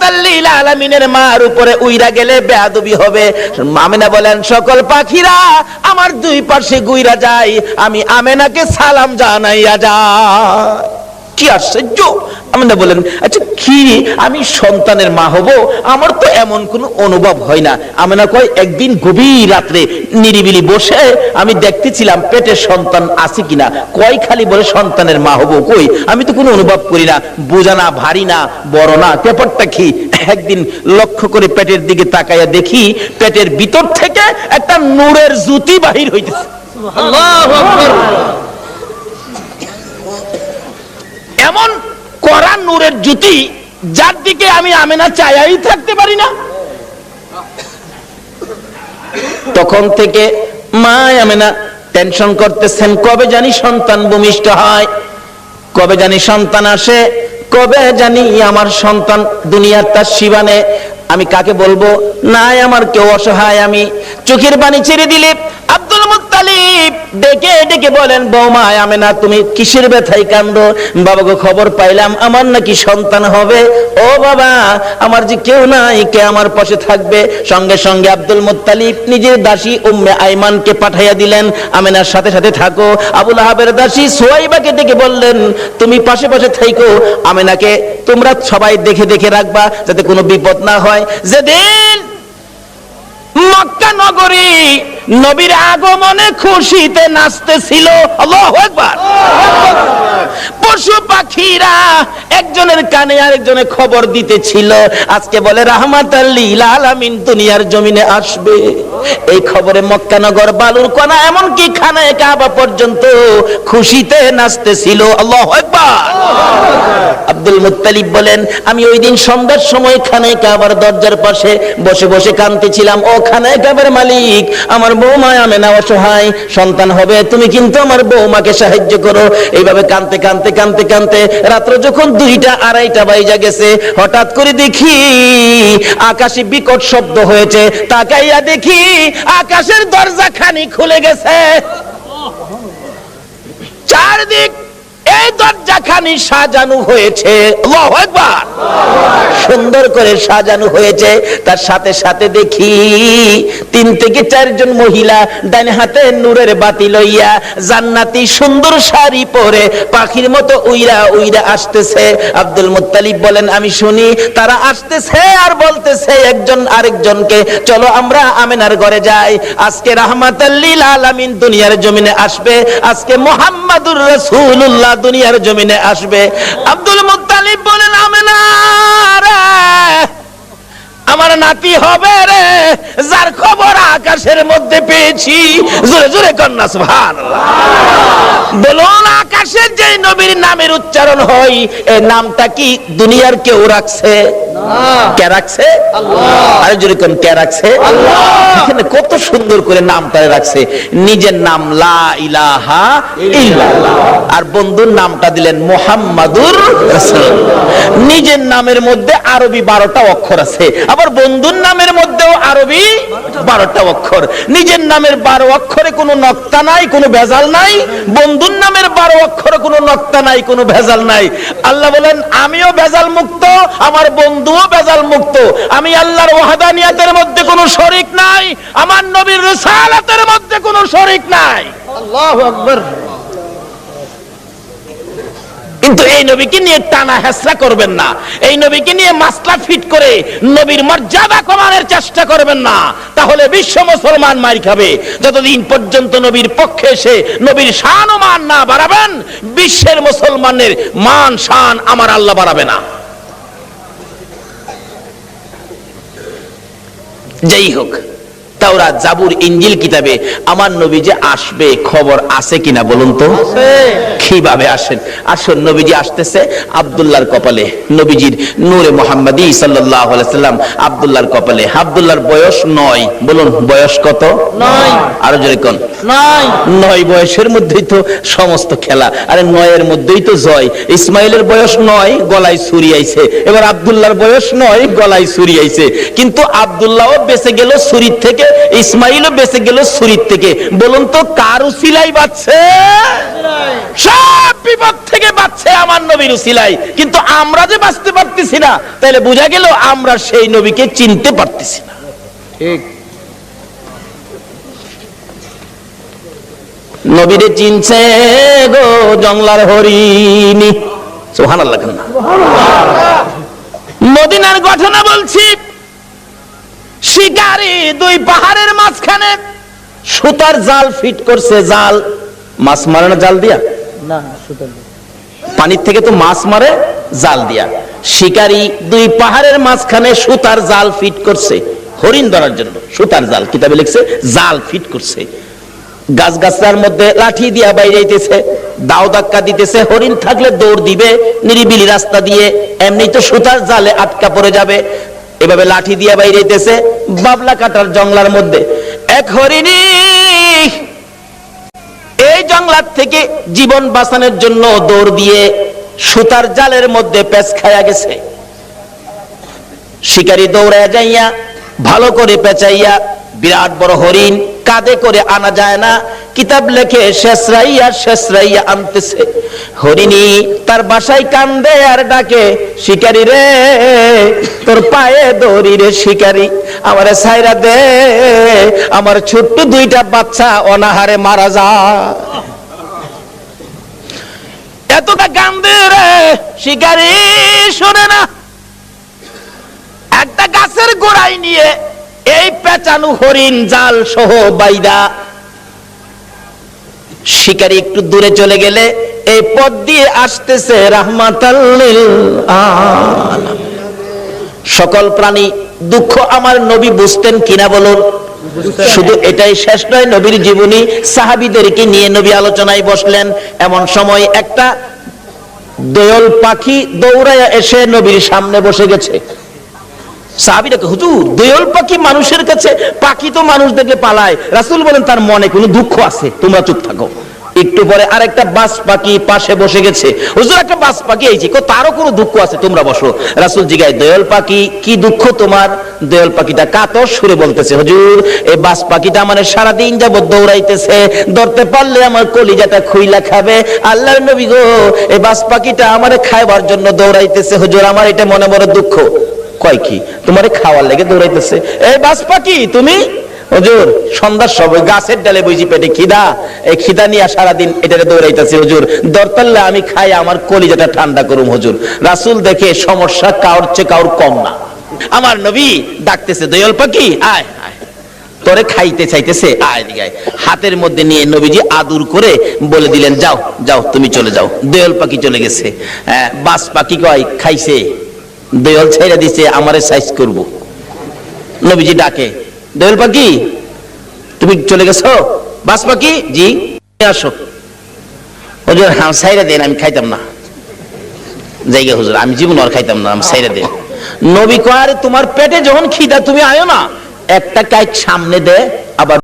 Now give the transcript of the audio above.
রাহমাতাল লিল আলামিনের মার উপরে উইরা গেলে বেয়াদবি হবে। আমিনা বলেন সকল পাখিরা আমার দুই পাশে গুইরা যায়, আমি আমেনাকে সালাম জানাইয়া যায়। কি আশ্চর্য! আমিনা বলেন আচ্ছা কি আমি সন্তানের মা হব, আমার তো এমন কোনো অনুভব হয় না। আমিনা কয় একদিন গভীর রাত্রে নিরিবিলি বসে আমি দেখতেছিলাম পেটে সন্তান আছে কিনা। কয় খালি বলে সন্তানের মা হব, কই আমি তো কোনো অনুভব করি না, বোঝা না, ভারী না, বড় না, ব্যাপারটা কি? একদিন লক্ষ্য করে পেটের দিকে তাকাইয়া দেখি পেটের ভিতর থেকে একটা নূরের জ্যোতি বাহির হইতেছে। আল্লাহু আকবার! এমন কড়া নূরের জ্যোতি যার দিকে আমি আমেনা চাইয়াই থাকতে পারি না। তখন থেকে মা আমেনা টেনশন করতেছেন, কবে জানি সন্তান ভূমিষ্ঠ হয়, কবে জানি সন্তান আসে, কবে জানি আমার সন্তান দুনিয়ার তার শিবানে। আমি কাকে বলবো? নাই আমার কেউ অসহায়। আমি চোখের পানি ছেড়ে দিলে আব্দুল মুত্তালিব ডেকে ডেকে বলেন, বৌমা আমেনা তুমি কিসের ব্যথায় কান্দো? বাবাকে খবর পাইলাম আমার নাকি সন্তান হবে। ও বাবা, আমার যে কেউ নাই, কে আমার পাশে থাকবে? সঙ্গে সঙ্গে আব্দুল মুত্তালিব নিজের দাসী উম্মে আইমানকে পাঠাইয়া দিলেন, আমেনার সাথে সাথে থাকো। আবু লাহাবের দাসী সুয়াইবাকে ডেকে বললেন, তুমি পাশে পাশে থাকো, আমেনাকে তোমরা সবাই দেখে দেখে রাখবা যাতে কোনো বিপদ না হয়। যেদিন মক্কা নগরী নবীর আগমনে খুশিতে নাচতেছিল, আল্লাহু আকবার, পশু পাখিরা একজনের কানে আরেকজনের খবর দিতেছিল, আজকে বলে রাহমাতাল লিল আলামিন দুনিয়ার জমিনে আসবে। এই খবরে মক্কা নগর, বালুর কণা, এমনকি খানায়ে কাবা পর্যন্ত খুশিতে নাচতেছিল, আল্লাহু আকবার। আব্দুল মুত্তালিব বলেন, আমি ওই দিন সন্ধ্যার সময় খানায়ে কাবার দরজার পাশে বসে বসে কাঁদতেছিলাম, ও খানায়ে কাবার মালিক, আমার বৌমা আমেনা অসহায়, সন্তান হবে, তুমি কিন্তু আমার বৌমাকে সাহায্য করো। এইভাবে কাঁদতে কাঁদতে কাঁদতে কাঁদতে রাত্র যখন 2টা 2:30 বাজে গেছে, হঠাৎ করে দেখি আকাশে বিকট শব্দ হয়েছে। তাকাইয়া দেখি আকাশের দরজা খানি খুলে গেছে, চারদিক এই দরজাখানি সাজানো হয়েছে, আল্লাহু আকবার, সুন্দর করে সাজানো হয়েছে। তার সাথে সাথে দেখি 3 থেকে 4 জন মহিলা ডান হাতে নূরের বাতি লইয়া জান্নাতি সুন্দর শাড়ি পরে পাখির মতো উইরা উইরা আসতেছে। আব্দুল মুত্তালিব বলেন, আমি শুনি তারা আসতেছে আর বলতেছে একজন আরেকজনকে, চলো আমরা আমেনার ঘরে যাই, আজকে রাহমাতাল লিল আলামিন দুনিয়ার জমিনে আসবে, আজকে মুহাম্মাদুর রাসূলুল্লাহ দুনিয়ার জমিনে আসবে। আব্দুল মুত্তালিব বলেন, আমেনা রে, আমার নাতি হবে রে, যার খবর আকাশের মধ্যে পেয়েছি। জোরে জোরে কন্যা সুবহানাল্লাহ। বলুন, আকাশের যে নবীর নামের উচ্চারণ হয়, এই নামটা কি দুনিয়ার কেউ রাখছে? কে রাখছে? আল্লাহ। আরে জোরে কোন কে রাখছে? আল্লাহ। এখানে কত সুন্দর করে নামটা রাখছে। নিজের নাম লা ইলাহা ইল্লাল্লাহ, আর বন্ধুর নামটা দিলেন মুহাম্মাদুর রাসূলুল্লাহ। নিজের নামের মধ্যে আরবি 12টা অক্ষর আছে, আবার বন্ধুর নামের মধ্যেও আরবি 12টা অক্ষর। নিজের নামের 12 অক্ষরে কোনো নক্তা নাই, কোনো ভেজাল নাই, বন্ধুর নামের 12 অক্ষরে কোনো নক্তা নাই, কোনো ভেজাল নাই। আল্লাহ বলেন, আমিও ভেজাল মুক্ত, আমার বন্ধুও ভেজাল মুক্ত। আমি আল্লাহর ওয়াহদানিয়াতের মধ্যে কোনো শরীক নাই, আমার নবীর রিসালাতের মধ্যে কোনো শরীক নাই, আল্লাহু আকবার। কিন্তু এই নবীকে নিয়ে টানা হেসরা করবেন না, এই নবীকে নিয়ে মাসলা ফিট করে নবীর মর্যাদা কমানোর চেষ্টা করবেন না, তাহলে বিশ্ব মুসলমান মার খাবে। যতদিন পর্যন্ত নবীর পক্ষে এসে নবীর শান ও মান না বাড়াবেন, বিশ্বের মুসলমানের মান শান আমার আল্লাহ বাড়াবে না। যাই হোক, তাওরাত, জাবুর, ইনজিল কিতাবে আমার নবী যে আসবে খবর আছে কিনা বলুন তো? কিভাবে আসেন? আসুন, নবীজি আসতেছে আব্দুল্লাহর কপালে, নবীজির নূরে মুহাম্মাদি সাল্লাল্লাহু আলাইহি সাল্লাম আব্দুল্লাহর কপালে। আব্দুল্লাহর বয়স 9। বলুন বয়স কত? 9। আরো জোরে কোন? 9 বয়সের মধ্যেই তো সমস্ত খেলা, আরে 9 মধ্যেই তো জয়। ইসমাইলের বয়স 9, গলায় ছুরি আইছে, এবার আব্দুল্লাহর বয়স 9, গলায় ছুরি আইছে। কিন্তু আব্দুল্লাহও বেঁচে গেল ছুরির থেকে, ইসমাইলও বেঁচে গেল ছুরির থেকে। বলুন তো কার উসিলায় বাঁচছে? সব বিপদ থেকে বাঁচছে আমার নবী। নবীর উসিলায়, কিন্তু আমরা যে বাঁচতে পারতেছি না, তাহলে বোঝা গেল আমরা সেই নবীকে চিনতে পারতেছি না। ঠিক। নবীরে চিনছে গো জংলার হরিণী, সুবহানাল্লাহ। মদিনার ঘটনা বলছি, শিকারী দুই পাহাড়ের মাঝখানে সুতার জাল ফিট করছে। জাল, মাছ মারে না জাল দিয়া? না, সুতরাং পানির থেকে তো মাছ মারে জাল দিয়া। শিকারী দুই পাহাড়ের মাঝখানে সুতার জাল ফিট করছে হরিণ ধরার জন্য। সুতার জাল, কিতাবে লিখছে জাল ফিট করছে। গাছ গাছলার মধ্যে লাঠি দিয়া বাইরে যাইতেছে, দাও ধাক্কা দিতেছে। হরিণ থাকলে দৌড় দিবে নিরিবিলি রাস্তা দিয়ে, এমনি তো সুতার জালে আটকা পড়ে যাবে। এভাবে লাঠি দিয়া বাইরে যাইতেছে বাবলা কাটার জংলার মধ্যে। এক হরিণী এই জংলার থেকে জীবন বাঁচানোর জন্য দৌড় দিয়ে সুতার জালের মধ্যে পেঁচ খায়া গেছে। শিকারী দৌড়ায় যাইয়া ভালো করে পেঁচাইয়া বিরাট বড় হরিণ কাঁধে করে আনা যায় না, কিতাব লেখে শেষরাইয়া আনতেছে। হরিণী তার বাসায় কান্দে আর ডাকে, শিকারী রে তোর পায়ে দড়ি রে শিকারী, আমারে ছাইরা দে, আমার ছোট্ট দুইটা বাচ্চা অনাহারে মারা যায়। এতটা কান্দে রে শিকারী, শোনে না। একটা গাছের গোড়ায় নিয়ে এই পেঁচানো হরিণ জাল সহ বাইদা শিকারী একটু দূরে চলে গেলে এই পথ দিয়ে আসতেছে রাহমাতাল লিল আলামিন। সকল প্রাণী দুঃখ আমার নবী বুঝতেন কিনা বলুন? শুধু এটাই শেষ নয়, নবীর জীবনী সাহাবীদেরকে নিয়ে নবী আলোচনায় বসলেন। এমন সময় একটা দোয়েল পাখি দৌড়ায়া এসে নবীর সামনে বসে গেছে। সাহাবীরা কয়, হুজুর দোয়েল পাখি মানুষের কাছে, পাখি তো মানুষ দেখলে পালায়। রাসূল বলেন তার মনে কোনো দুঃখ আছে, তোমরা চুপ থাকো। একটু পরে আরেকটা বাজ পাখি পাশে বসে গেছে। হুজুর একটা বাজ পাখি আইছে, তারও কোনো দুঃখ আছে, তোমরা বসো। রাসূল জিগায়, দোয়েল পাখি কি দুঃখ তোমার? দোয়েল পাখিটা কাতর সুরে বলতেছে, হুজুর এই বাজ পাখিটা আমার সারাদিন যাবত দৌড়াইতেছে, ধরতে পারলে আমার কলিজাটা খুইলা খাবে। আল্লাহর নবী গো, এই বাজ পাখিটা আমারে খাইবার জন্য দৌড়াইতেছে, হুজুর আমার এটা মনে বড় দুঃখ। কয় কি তোমারে খাওয়ার লেগে দৌড়াইতেছে? এই বাজ পাখি তুমি? হুজুর সন্ধ্যার সময় গাছের ডালে বইছি, পেটে খিদা, এই খিদা নিয়ে সারাদিন এটারে দৌড়াইতেছে, হুজুর দরতাল্লা আমি খাই আমার কলিজাটা ঠান্ডা করুম হুজুর। রাসূল দেখে সমস্যা কাউর চেয়ে কাউর কম না। আমার নবী ডাকতেছে, দোয়েল পাখি আয় আয়, তোরে খাইতে চাইতেছে, আয় দিকে আয়। হাতের মধ্যে নিয়ে নবীজি আদর করে বলে দিলেন, যাও যাও তুমি চলে যাও। দোয়েল পাখি চলে গেছে। বাজ পাখি কয় খাইছে, দোয়েল ছেড়ে দিছে আমারে সাইজ করব। নবীজি ডাকে, দোয়েল পাখি তুমি চলে গেছো? বাজ পাখি জি আসো। হুজুর হ্যাঁ সাইরা দেন, আমি খাইতাম না। জায়গা হুজুর আমি জীবন আর খাইতাম না, আমি সাইরা দেন। নবী কয়, তোমার পেটে যখন খিদা তুমি আয়ো না, একটা কাইক সামনে দে,